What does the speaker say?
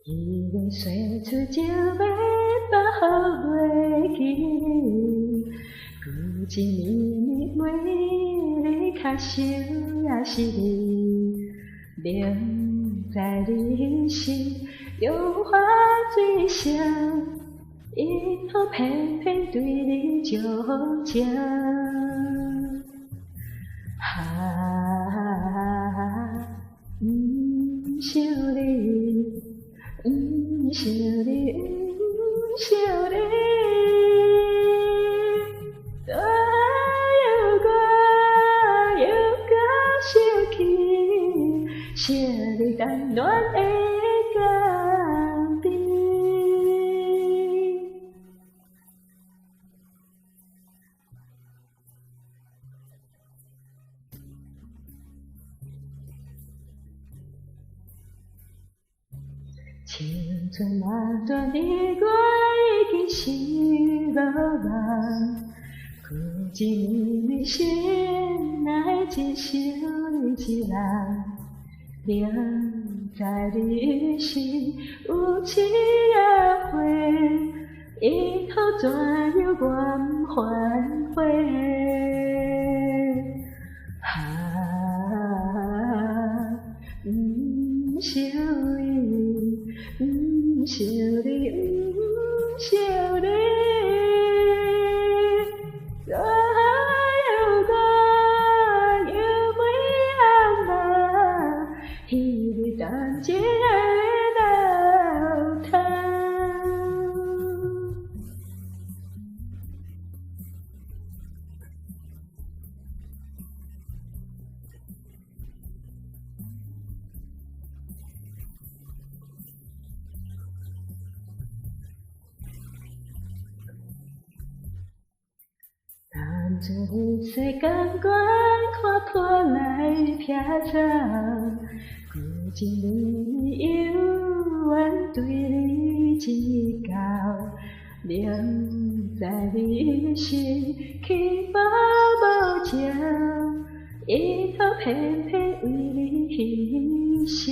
伊要说出情要把好袂记你，旧一年年每较想也是你，明知你心有花水声，因何偏偏对你钟情？不想你，不想你，不想你，多有我又搁想起，想你淡暖的甘甜。青春那段的我已经是老人，旧一年年心爱只想你一人，明知你心有痴也悔，以后怎样愿反悔？不想你，不想你，不想你，所有我有每暗暝，彼日等一个老头。当作日世间观看破来撇走，旧一年年犹原对你志交，明知你心起波无情，因何偏偏为你牺牲？